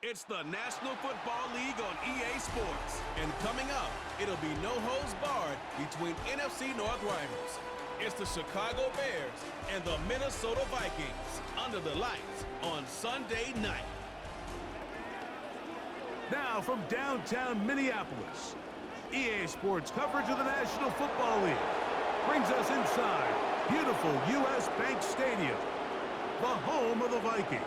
It's the National Football League on EA Sports. And coming up, it'll be no holds barred between NFC North rivals. It's the Chicago Bears and the Minnesota Vikings under the lights on Sunday night. Now from downtown Minneapolis, EA Sports coverage of the National Football League brings us inside beautiful U.S. Bank Stadium, the home of the Vikings.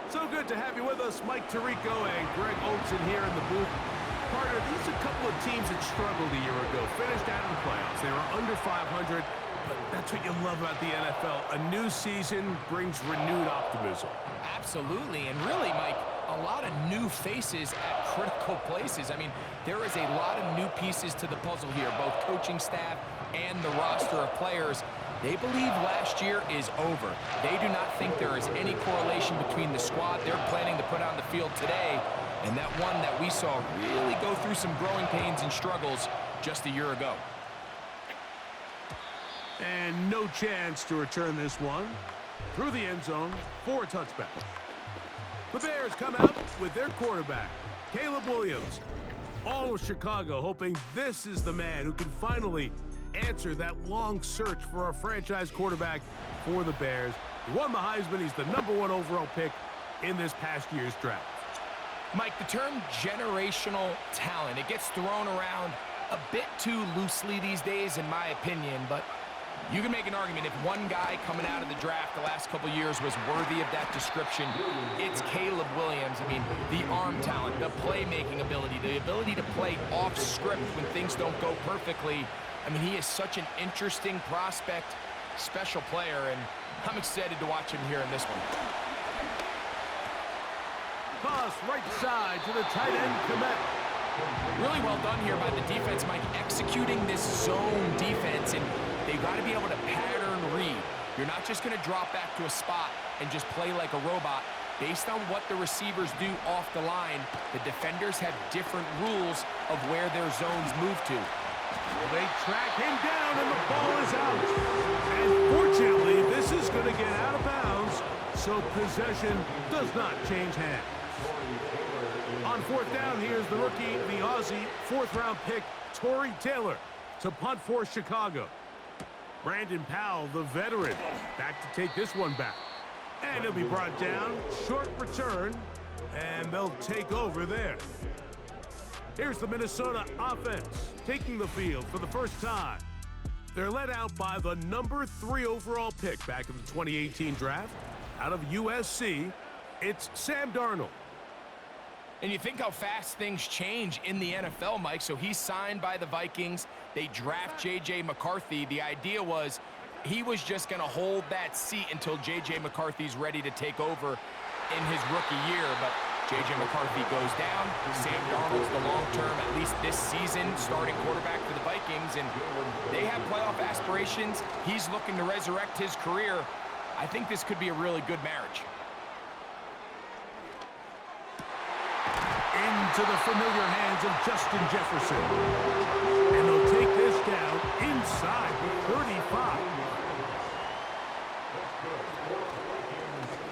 So good to have you with us, Mike Tirico and Greg Olson here in the booth. Partner, these are a couple of teams that struggled a year ago, finished out of the playoffs. They were under 500, but that's what you love about the NFL. A new season brings renewed optimism. Absolutely, and really, Mike, a lot of new faces at critical places. I mean, there is a lot of new pieces to the puzzle here, both coaching staff and the roster of players. They believe last year is over. They do not think there is any correlation between the squad they're planning to put on the field today and that one that we saw really go through some growing pains and struggles just a year ago. And no chance to return this one through the end zone for a touchback. The Bears come out with their quarterback, Caleb Williams. All of Chicago hoping this is the man who can finally answer that long search for a franchise quarterback for the Bears. He won the Heisman. He's the #1 overall pick in this past year's draft. Mike, the term generational talent, it gets thrown around a bit too loosely these days, in my opinion, but you can make an argument if one guy coming out of the draft the last couple years was worthy of that description, it's Caleb Williams. I mean, the arm talent, the playmaking ability, the ability to play off script when things don't go perfectly. I mean, he is such an interesting prospect, special player, and I'm excited to watch him here in this one. Toss right side to the tight end, Komet. Really well done here by the defense, Mike, executing this zone defense, and they've got to be able to pattern read. You're not just going to drop back to a spot and just play like a robot. Based on what the receivers do off the line, the defenders have different rules of where their zones move to. Well, they track him down, and the ball is out. And fortunately, this is going to get out of bounds, so possession does not change hands. On fourth down, here's the rookie, the Aussie, fourth-round pick, Torrey Taylor, to punt for Chicago. Brandon Powell, the veteran, back to take this one back. And he'll be brought down, short return, and they'll take over there. Here's the Minnesota offense taking the field for the first time. They're led out by the #3 overall pick back in the 2018 draft. Out of USC, it's Sam Darnold. And you think how fast things change in the NFL, Mike. So he's signed by the Vikings. They draft J.J. McCarthy. The idea was he was just going to hold that seat until J.J. McCarthy's ready to take over in his rookie year. But J.J. McCarthy goes down. Sam Darnold's the long-term, at least this season, starting quarterback for the Vikings. And they have playoff aspirations. He's looking to resurrect his career. I think this could be a really good marriage. Into the familiar hands of Justin Jefferson. And they'll take this down inside the 35.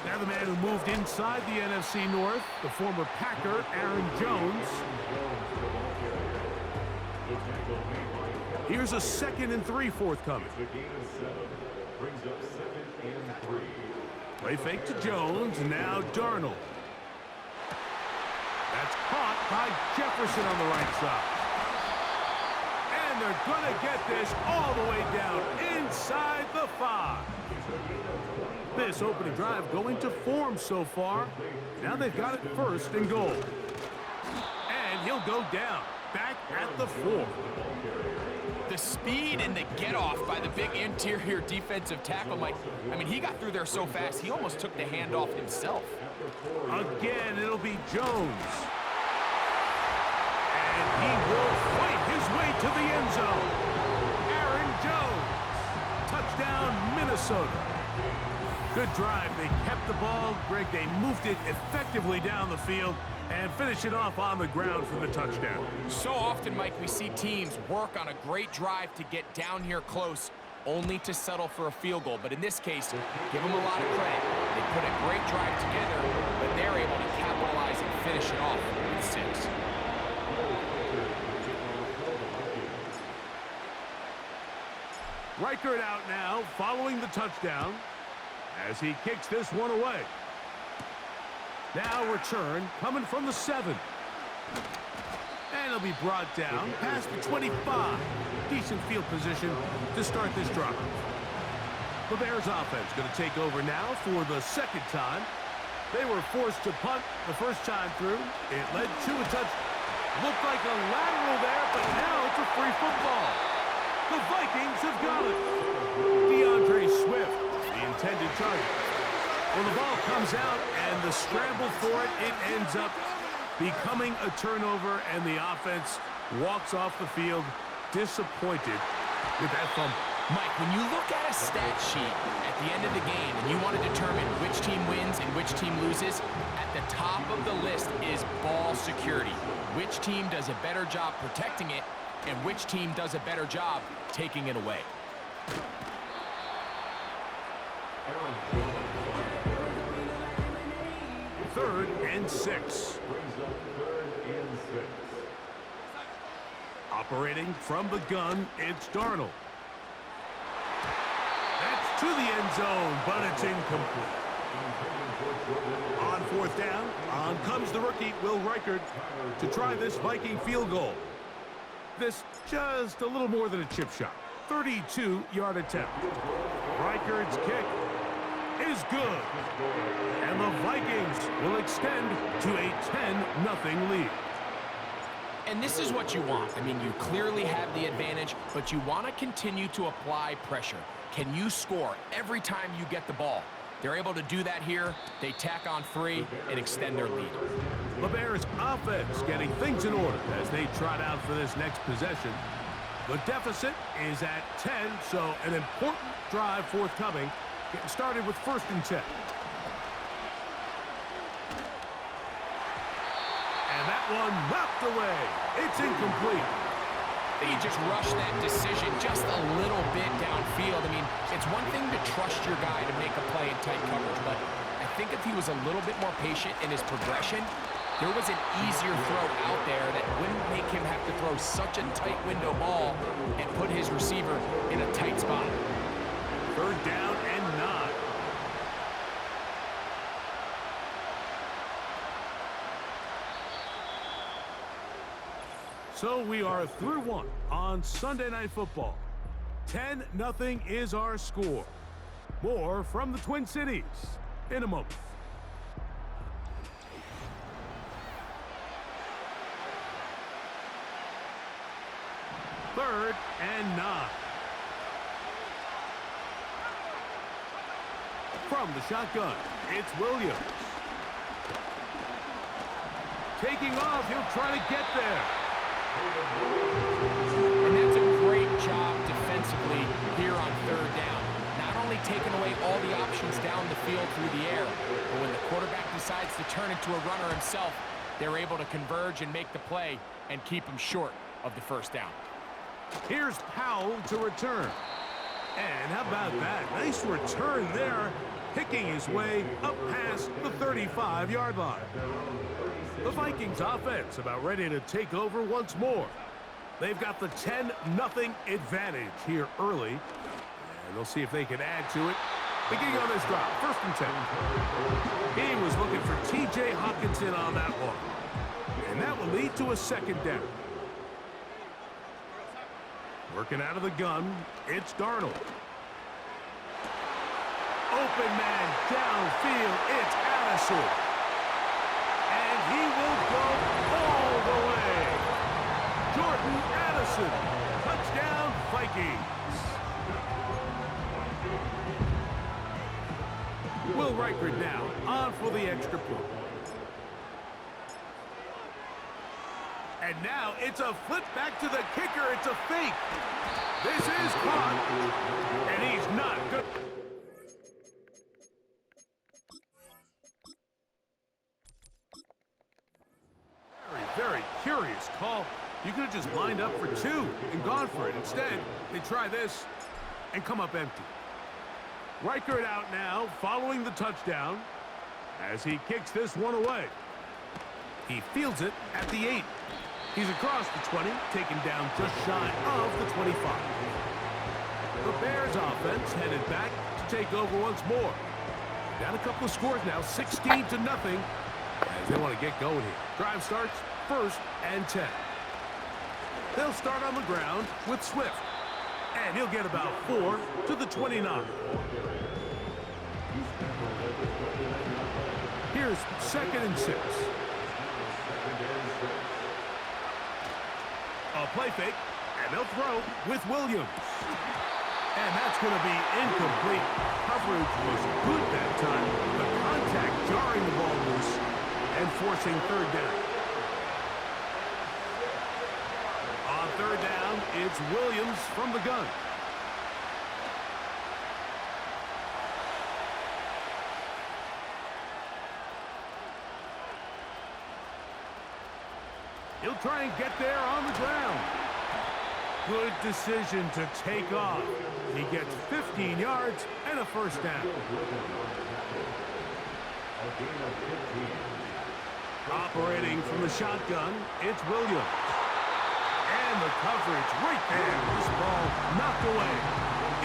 Now the man who moved inside the NFC North, the former Packer, Aaron Jones. Here's a 2nd and 3 forthcoming. Play fake to Jones, now Darnold. That's caught by Jefferson on the right side. And they're going to get this all the way down inside the 5. This opening drive going to form so far. Now they've got it 1st and goal. And he'll go down, back at the 4. The speed and the get-off by the big interior defensive tackle, Mike. I mean, he got through there so fast, he almost took the handoff himself. Again, it'll be Jones. And he will fight his way to the end zone. Aaron Jones. Touchdown, Minnesota. Good drive. They kept the ball. Greg, they moved it effectively down the field and finish it off on the ground for the touchdown. So often, Mike, we see teams work on a great drive to get down here close, only to settle for a field goal. But in this case, give them a lot of credit. They put a great drive together, but they're able to capitalize finish it off with 6. Reichert out now, following the touchdown, as he kicks this one away. Now return, coming from the 7. And it'll be brought down past the 25. Decent field position to start this drive. The Bears offense going to take over now for the second time. They were forced to punt the first time through. It led to a touch. Looked like a lateral there, but now it's a free football. The Vikings have got it. DeAndre Swift, the intended target. Well, the ball comes out, and the scramble for it, it ends up becoming a turnover, and the offense walks off the field disappointed with that fumble. Mike, when you look at a stat sheet at the end of the game and you want to determine which team wins and which team loses, at the top of the list is ball security. Which team does a better job protecting it and which team does a better job taking it away. Third and 6. Operating from the gun, it's Darnold. That's to the end zone, but it's incomplete. On 4th down, on comes the rookie, Will Reichert, to try this Viking field goal. This just a little more than a chip shot. 32-yard attempt. Reichert's kick is good. And the Vikings will extend to a 10-0 lead. And this is what you want. I mean, you clearly have the advantage, but you want to continue to apply pressure. Can you score every time you get the ball? They're able to do that here. They tack on 3 and extend their lead. The Bears offense getting things in order as they trot out for this next possession. The deficit is at 10, so an important drive forthcoming. Getting started with 1st and 10. And that one knocked away. It's incomplete. They just rush that decision just a little bit downfield. I mean, it's one thing to trust your guy to make a play in tight coverage, but I think if he was a little bit more patient in his progression, there was an easier throw out there that wouldn't make him have to throw such a tight window ball and put his receiver in a tight spot. 3rd down and 9. So we are through 1 on Sunday Night Football. 10-0 is our score. More from the Twin Cities in a moment. Third and 9. From the shotgun, it's Williams. Taking off, he'll try to get there. And that's a great job defensively here on 3rd down. Not only taking away all the options down the field through the air, but when the quarterback decides to turn into a runner himself, they're able to converge and make the play and keep him short of the 1st down. Here's Powell to return. And how about that? Nice return there, picking his way up past the 35-yard line. The Vikings offense about ready to take over once more. They've got the 10-0 advantage here early. And they'll see if they can add to it. Beginning on this drive, 1st and 10. He was looking for T.J. Hawkinson on that one. And that will lead to a 2nd down. Working out of the gun, it's Darnold. Open man downfield, it's Addison. And he will go all the way. Jordan Addison, touchdown Vikings. Will Reichert now on for the extra point. And now it's a flip back to the kicker. It's a fake. This is caught. And he's not good. Very curious call. You could have just lined up for 2 and gone for it. Instead, they try this and come up empty. Reichert out now, following the touchdown as he kicks this one away. He fields it at the 8. He's across the 20, taken down just shy of the 25. The Bears offense headed back to take over once more. Down a couple of scores now, 16-0, as they want to get going here. Drive starts, 1st and 10. They'll start on the ground with Swift. And he'll get about 4 to the 29. Here's 2nd and 6. A play fake, and they'll throw with Williams. And that's going to be incomplete. Coverage was good that time. The contact jarring the ball loose and forcing 3rd down. On 3rd down, it's Williams from the gun. He'll try and get there on the ground. Good decision to take off. He gets 15 yards and a 1st down. Operating from the shotgun, it's Williams. And the coverage right there. This ball knocked away.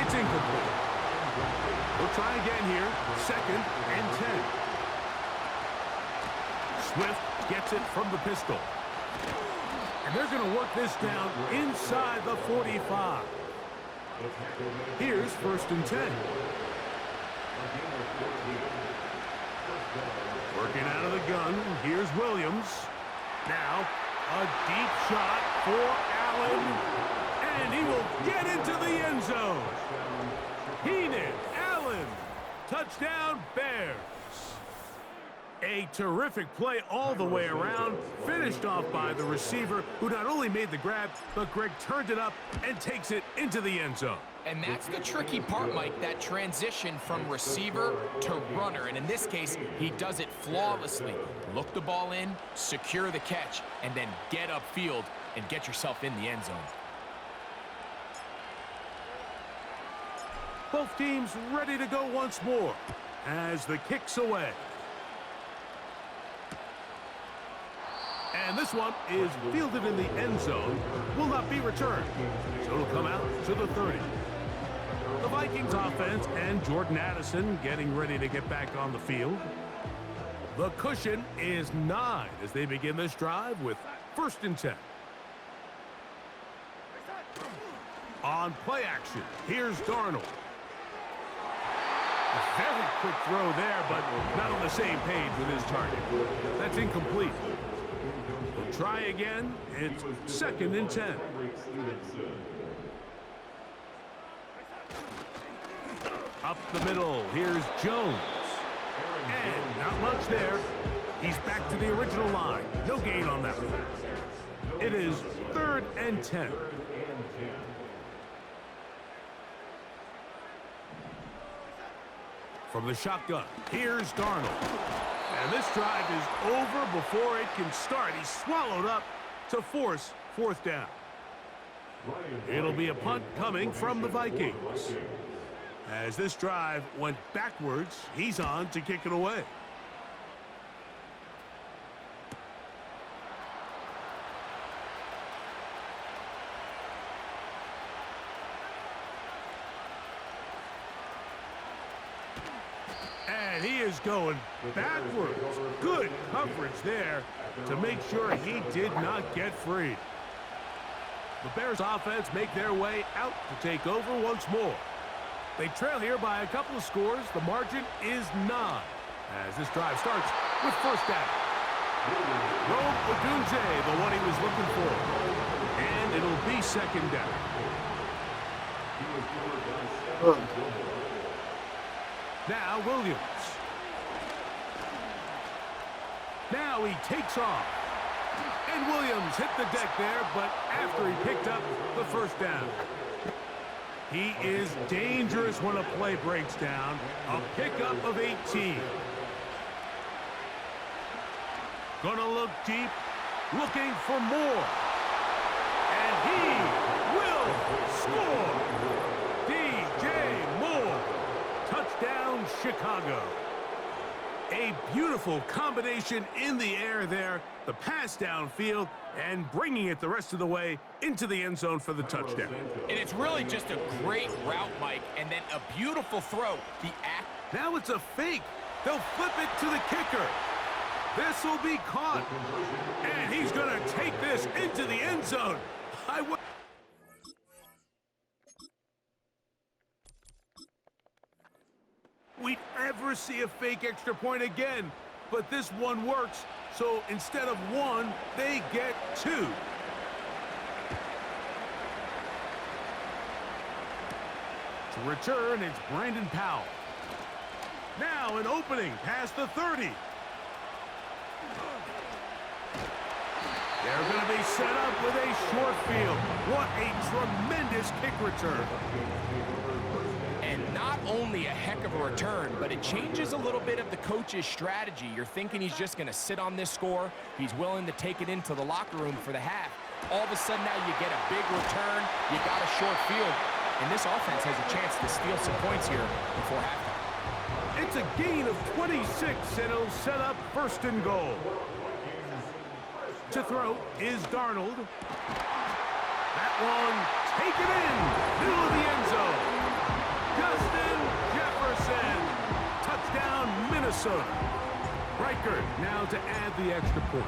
It's incomplete. We'll try again here. 2nd and 10. Swift gets it from the pistol. And they're going to work this down inside the 45. Here's 1st and 10. Working out of the gun, here's Williams. Now, a deep shot for Allen. And he will get into the end zone. Keenan Allen. Touchdown, Bears. A terrific play all the way around, finished off by the receiver, who not only made the grab, but Greg turned it up and takes it into the end zone. And that's the tricky part, Mike, that transition from receiver to runner. And in this case, he does it flawlessly. Look the ball in, secure the catch, and then get upfield and get yourself in the end zone. Both teams ready to go once more as the kick's away. And this one is fielded in the end zone, will not be returned. So it'll come out to the 30. The Vikings offense and Jordan Addison getting ready to get back on the field. The cushion is 9 as they begin this drive with 1st and 10. On play action, here's Darnold. A very quick throw there, but not on the same page with his target. That's incomplete. We'll try again. It's 2nd and 10. Up the middle, here's Jones. And not much there. He's back to the original line. No gain on that one. It is 3rd and 10. From the shotgun, here's Darnold. And this drive is over before it can start. He's swallowed up to force 4th down. It'll be a punt coming from the Vikings. As this drive went backwards, he's on to kick it away. And he is going backwards. Good coverage there to make sure he did not get free. The Bears offense make their way out to take over once more. They trail here by a couple of scores. The margin is 9 as this drive starts with 1st down. Rome Odunze, the one he was looking for. And it'll be 2nd down. Now Williams. Now he takes off. And Williams hit the deck there, but after he picked up the 1st down. He is dangerous when a play breaks down. A pickup of 18. Gonna look deep, looking for more. And he will score. DJ Moore. Touchdown, Chicago. A beautiful combination in the air there, the pass downfield, and bringing it the rest of the way into the end zone for the touchdown. And it's really just a great route, Mike, and then a beautiful throw. Now it's a fake. They'll flip it to the kicker. This will be caught. And he's going to take this into the end zone. We'd ever see a fake extra point again, but this one works, so instead of one, they get two. To return, it's Brandon Powell. Now an opening past the 30. They're going to be set up with a short field. What a tremendous kick return. And not only a heck of a return, but it changes a little bit of the coach's strategy. You're thinking he's just going to sit on this score. He's willing to take it into the locker room for the half. All of a sudden now you get a big return. You got a short field. And this offense has a chance to steal some points here before halftime. It's a gain of 26, and it'll set up first and goal. To throw is Darnold. That one taken in, middle of the end zone. Justin Jefferson. Touchdown, Minnesota. Riker now to add the extra point.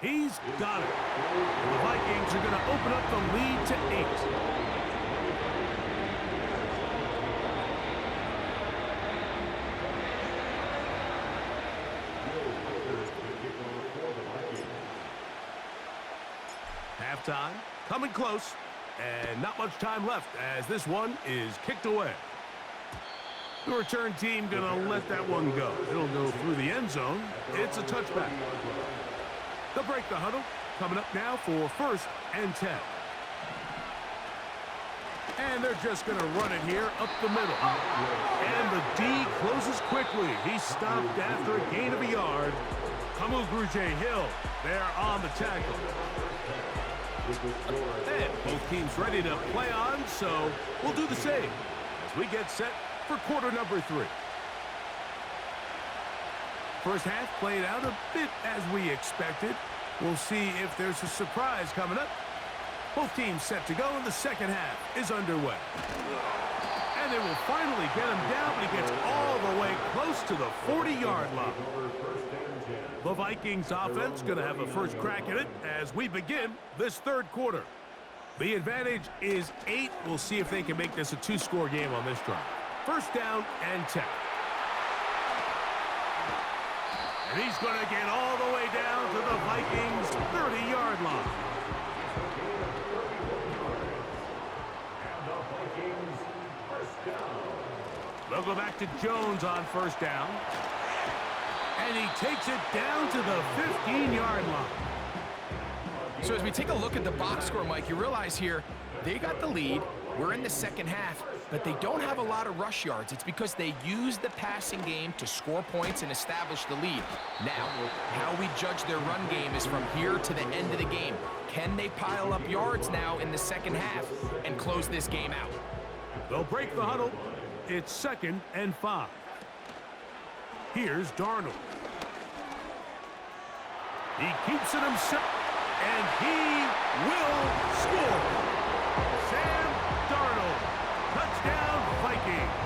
He's got it. And the Vikings are going to open up the lead to 8. Halftime, coming close, and not much time left as this one is kicked away. The return team gonna let that one go. It'll go through the end zone. It's a touchback. They'll break the huddle. Coming up now for 1st and 10. And they're just gonna run it here up the middle. And the D closes quickly. He stopped after a gain of a yard. Kamu Grugier-Hill there on the tackle. And both teams ready to play on, so we'll do the same as we get set for quarter number 3. First half played out a bit as we expected. We'll see if there's a surprise coming up. Both teams set to go, and the second half is underway. And they will finally get him down, but he gets all the way close to the 40-yard line. The Vikings offense going to have a first crack at it as we begin this third quarter. The advantage is 8. We'll see if they can make this a 2-score game on this drive. First down and 10. And he's going to get all the way down to the Vikings' 30-yard line. They'll go back to Jones on first down. And he takes it down to the 15-yard line. So as we take a look at the box score, Mike, you realize here they got the lead. We're in the second half, but they don't have a lot of rush yards. It's because they use the passing game to score points and establish the lead. Now, how we judge their run game is from here to the end of the game. Can they pile up yards now in the second half and close this game out? They'll break the huddle. It's 2nd and 5. Here's Darnold. He keeps it himself, and he will score. Sam Darnold, touchdown Vikings.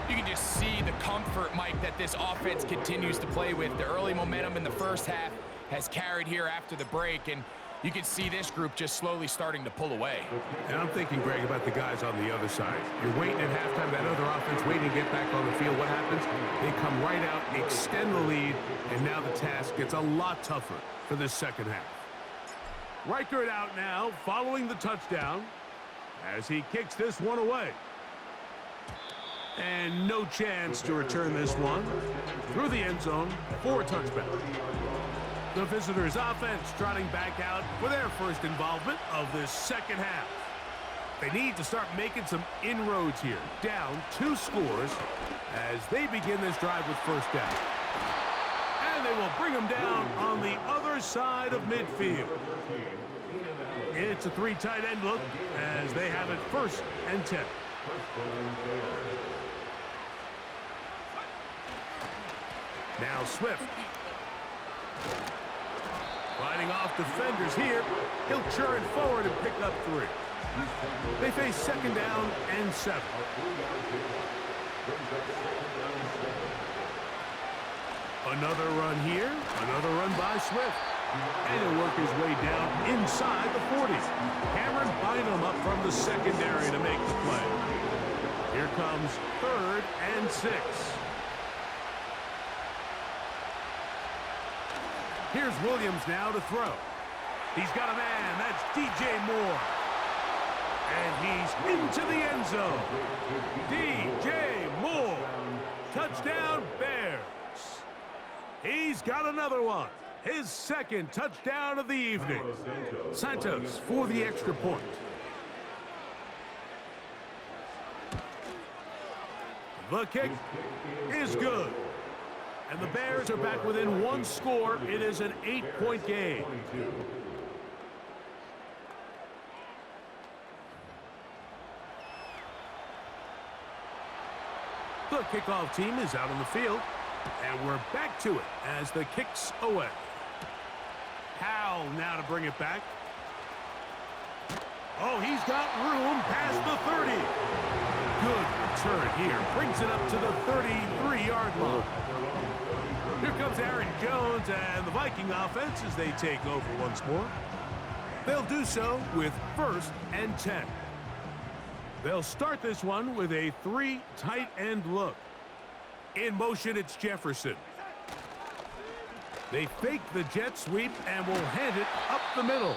You can just see the comfort, Mike, that this offense continues to play with. The early momentum in the first half has carried here after the break, and you can see this group just slowly starting to pull away. And I'm thinking, Greg, about the guys on the other side. You're waiting at halftime, that other offense waiting to get back on the field. What happens? They come right out, extend the lead, and now the task gets a lot tougher for this second half. Reichert out now, following the touchdown, as he kicks this one away. And no chance to return this one through the end zone for a touchback. The visitors' offense trotting back out for their first involvement of this second half. They need to start making some inroads here. Down 2 scores as they begin this drive with first down. And they will bring them down on the other side of midfield. It's a 3 tight end look as they have it 1st and 10. Now Swift. Fighting off defenders here. He'll churn forward and pick up 3. They face 2nd down and 7. Another run here. Another run by Swift. And he'll work his way down inside the 40. Cameron Bynum up from the secondary to make the play. Here comes 3rd and 6. Here's Williams now to throw. He's got a man. That's DJ Moore. And he's into the end zone. DJ Moore. Touchdown, Bears. He's got another one. His 2nd touchdown of the evening. Santos for the extra point. The kick is good. And the Bears are back within 1 score. It is an 8-point game. The kickoff team is out on the field. And we're back to it as the kick's away. Howell now to bring it back. Oh, he's got room past the 30. Good return here. Brings it up to the 33-yard line. Here comes Aaron Jones and the Viking offense as they take over once more. They'll do so with 1st and 10. They'll start this one with a 3 tight end look. In motion, it's Jefferson. They fake the jet sweep and will hand it up the middle.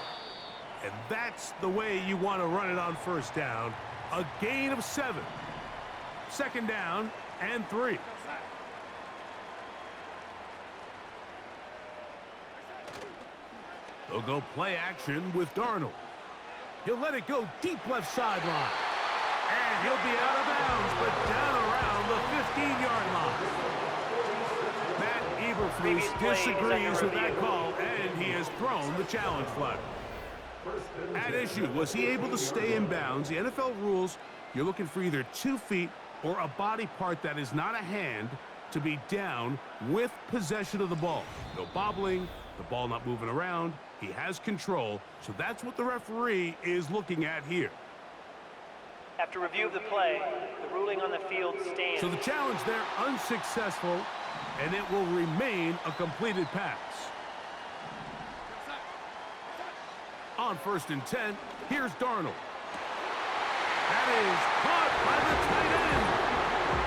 And that's the way you want to run it on 1st down. A gain of 7. 2nd down and 3. They'll go play action with Darnold. He'll let it go deep left sideline. And he'll be out of bounds, but down around the 15-yard line. Matt Eberflus disagrees with that call, and he has thrown the challenge flag. At issue, was he able to stay in bounds? The NFL rules, you're looking for either 2 feet or a body part that is not a hand to be down with possession of the ball. No bobbling, the ball not moving around. He has control, so that's what the referee is looking at here. After review of the play, the ruling on the field stands. So the challenge there unsuccessful, and it will remain a completed pass. On 1st and 10, here's Darnold. That is caught by the tight end.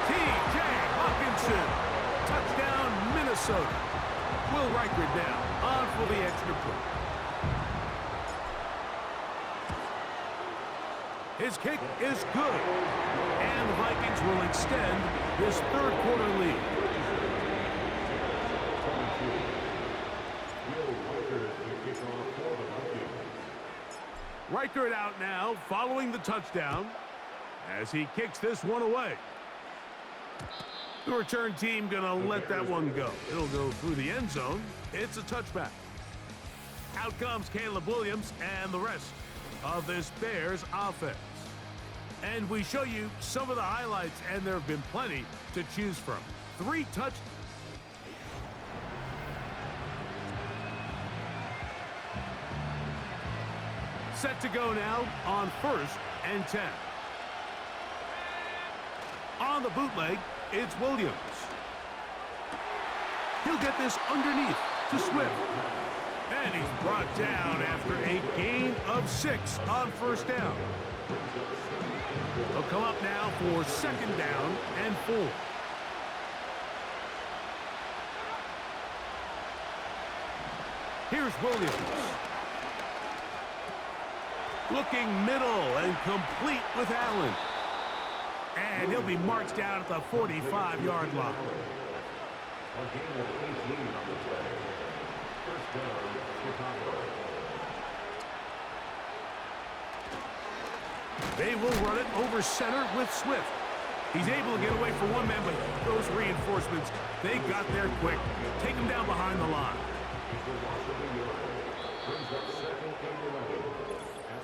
T.J. Hawkinson. Touchdown, Minnesota. Will Reichert down on for the extra point. His kick is good. And the Vikings will extend this 3rd quarter lead. Reichert out now following the touchdown as he kicks this one away. The return team going to let that one go. It'll go through the end zone. It's a touchback. Out comes Caleb Williams and the rest of this Bears offense. And we show you some of the highlights, and there have been plenty to choose from. 3 touchdowns. Set to go now on 1st and 10. On the bootleg, it's Williams. He'll get this underneath to Swift. And he's brought down after a gain of 6 on 1st down. They'll come up now for 2nd down and 4. Here's Williams. Looking middle and complete with Allen. And he'll be marched down at the 45-yard line. They will run it over center with Swift. He's able to get away for one man, but those reinforcements, they got there quick. Take him down behind the line.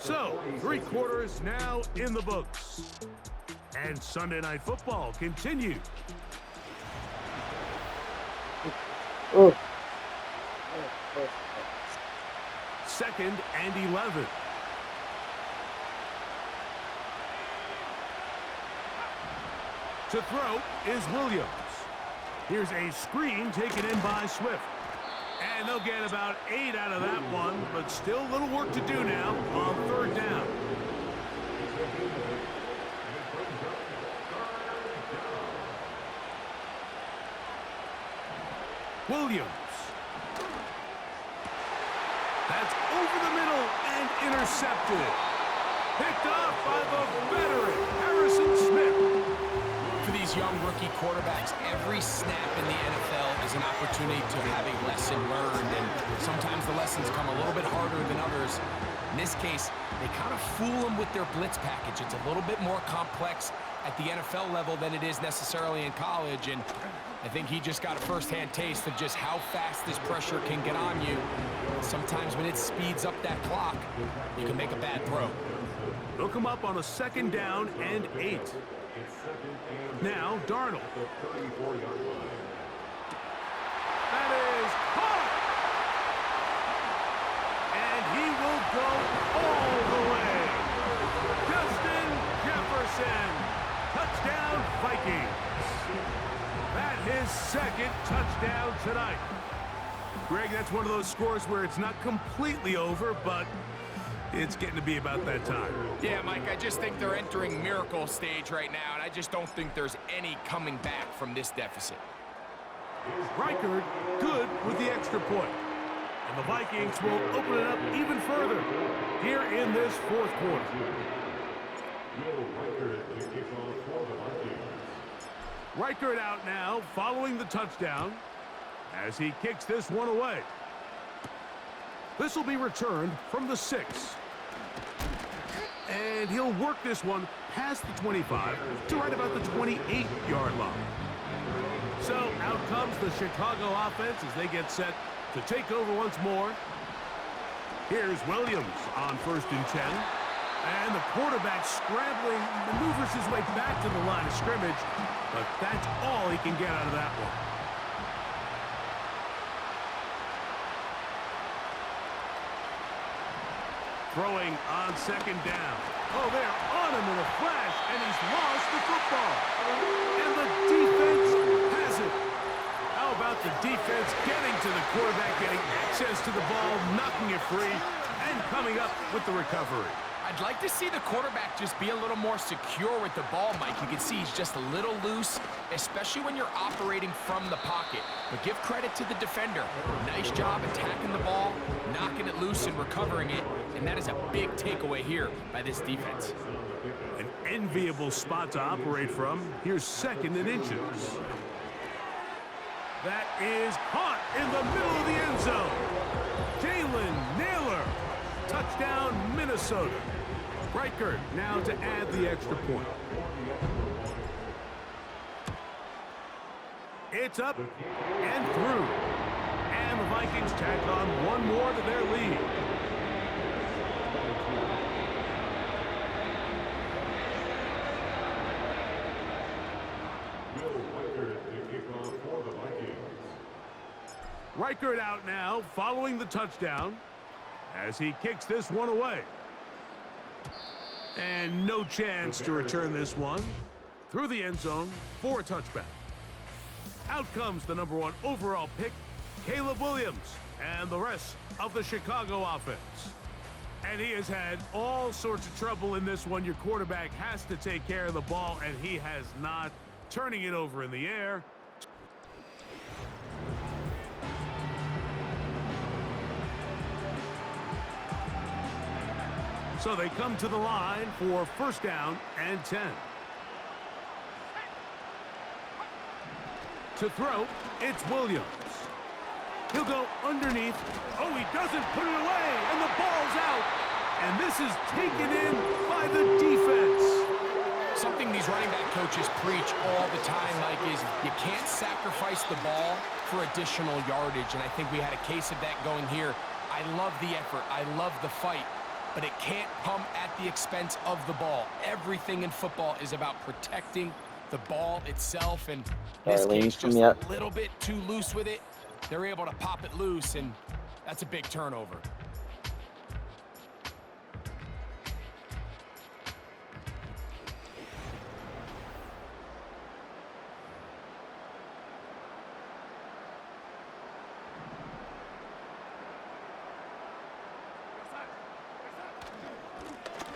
So, 3 quarters now in the books. And Sunday Night Football continues. Second and 11. To throw is Williams. Here's a screen taken in by Swift. And they'll get about 8 out of that one, but still a little work to do now on 3rd down. Williams. That's over the middle and intercepted. Picked off by the veteran, Harrison Smith. For these young rookie quarterbacks, every snap in the NFL is an opportunity to have a lesson learned, and sometimes the lessons come a little bit harder than others. In this case, they kind of fool them with their blitz package. It's a little bit more complex at the NFL level than it is necessarily in college, and I think he just got a first-hand taste of just how fast this pressure can get on you. Sometimes when it speeds up that clock, you can make a bad throw. They'll come up on a 2nd down and 8. Now, Darnold. That is caught! And he will go all the way. Justin Jefferson. Touchdown, Vikings. That his 2nd touchdown tonight. Greg, that's one of those scores where it's not completely over, but it's getting to be about that time. Yeah, Mike, I just think they're entering miracle stage right now, and I just don't think there's any coming back from this deficit. Reichard good with the extra point. And the Vikings will open it up even further here in this 4th quarter. Reichard out now following the touchdown as he kicks this one away. This will be returned from the 6. And he'll work this one past the 25 to right about the 28-yard line. So out comes the Chicago offense as they get set to take over once more. Here's Williams on 1st and 10. And the quarterback scrambling, maneuvers his way back to the line of scrimmage. But that's all he can get out of that one. Throwing on 2nd down. Oh, they're on him in a flash, and he's lost the football. And the defense has it. How about the defense getting to the quarterback, getting access to the ball, knocking it free, and coming up with the recovery? I'd like to see the quarterback just be a little more secure with the ball, Mike. You can see he's just a little loose, especially when you're operating from the pocket. But give credit to the defender. Nice job attacking the ball, knocking it loose and recovering it. And that is a big takeaway here by this defense. An enviable spot to operate from. Here's 2nd and inches. That is caught in the middle of the end zone. Jalen Naylor. Touchdown, Minnesota. Reichard now to add the extra point. It's up and through. And the Vikings tack on one more to their lead. Reichard out now following the touchdown as he kicks this one away. And no chance to return this one through the end zone for a touchback. Out comes the #1 overall pick, Caleb Williams, and the rest of the Chicago offense. And he has had all sorts of trouble in this one. Your quarterback has to take care of the ball, and he has not. Turning it over in the air. So they come to the line for 1st down and 10. To throw, it's Williams. He'll go underneath. Oh, he doesn't put it away, and the ball's out. And this is taken in by the defense. Something these running back coaches preach all the time, Mike, is you can't sacrifice the ball for additional yardage. And I think we had a case of that going here. I love the effort. I love the fight. but it can't come at the expense of the ball. Everything in football is about protecting the ball itself, and this case just a little bit too loose with it. They're able to pop it loose, and that's a big turnover.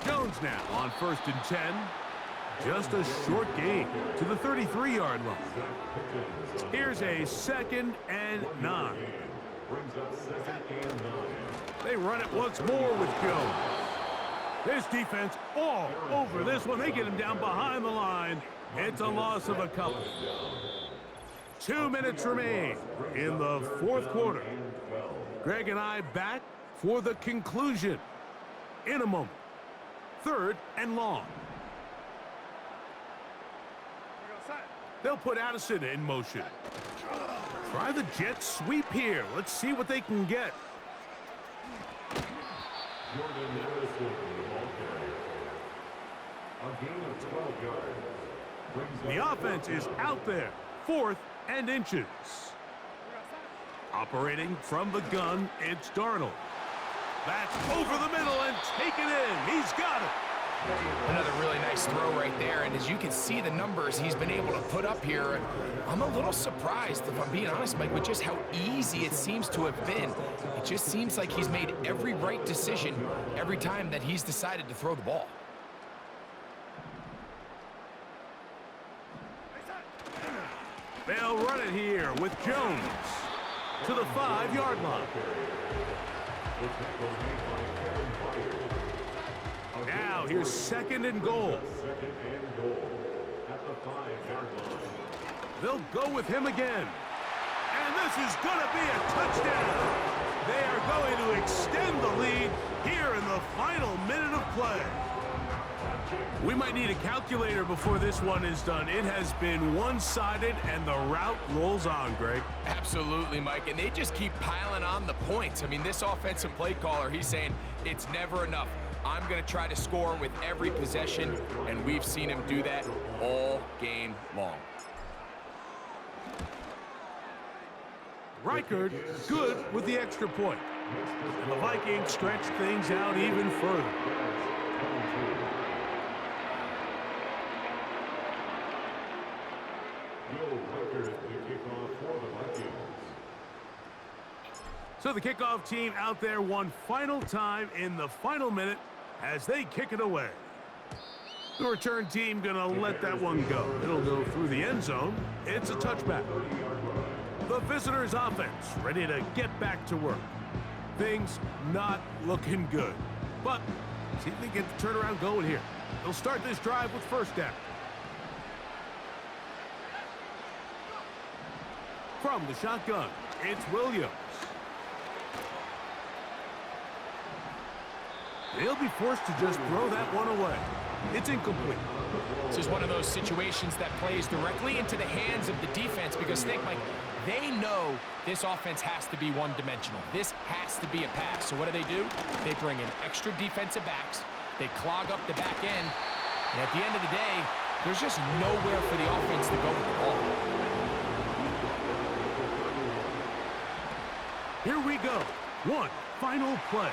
Jones now on 1st and 10. Just a short gain to the 33-yard line. Here's a 2nd and 9. They run it once more with Jones. This defense all over this one. They get him down behind the line. It's a loss of a couple. 2 minutes remain in the 4th quarter. Greg and I back for the conclusion in a moment. 3rd and long. They'll put Addison in motion. Try the jet sweep here. Let's see what they can get. The offense is out there. 4th and inches. Operating from the gun, it's Darnold. That's over the middle and taken in. He's got it. Another really nice throw right there, and as you can see the numbers he's been able to put up here, I'm a little surprised, if I'm being honest, Mike, with just how easy it seems to have been. It just seems like he's made every right decision every time that he's decided to throw the ball. They'll run it here with Jones to the 5-yard line. Now here's 2nd and goal. They'll go with him again. And this is going to be a touchdown. They are going to extend the lead here in the final minute of play. We might need a calculator before this one is done. It has been one-sided, and the route rolls on, Greg. Absolutely, Mike, and they just keep piling on the points. I mean, this offensive play caller, he's saying it's never enough. I'm going to try to score with every possession, and we've seen him do that all game long. Reichard good with the extra point. And the Vikings stretch things out even further. So the kickoff team out there one final time in the final minute as they kick it away. The return team gonna let that one go. It'll go through the end zone. It's a touchback. The visitors' offense ready to get back to work. Things not looking good. But see if they get the turnaround going here. They'll start this drive with 1st down. From the shotgun, it's Williams. They'll be forced to just throw that one away. It's incomplete. This is one of those situations that plays directly into the hands of the defense because think, Mike, they know this offense has to be one-dimensional. This has to be a pass. So what do? They bring in extra defensive backs. They clog up the back end. And at the end of the day, there's just nowhere for the offense to go with the ball. Here we go. One final play.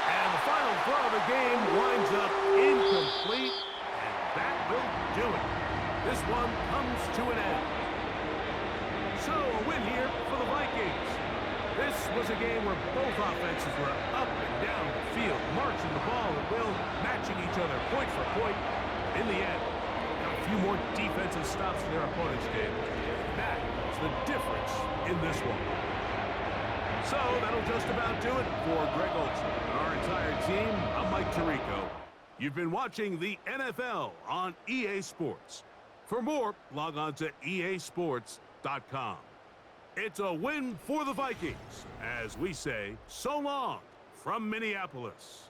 And the final throw of the game winds up incomplete, and that will do it. This one comes to an end. So a win here for the Vikings. This was a game where both offenses were up and down the field, marching the ball at will, matching each other point for point. In the end, got a few more defensive stops in their opponent's game. That is the difference in this one. So that'll just about do it for Greg Olson and our entire team. I'm Mike Tirico. You've been watching the NFL on EA Sports. For more, log on to easports.com. It's a win for the Vikings, as we say so long from Minneapolis.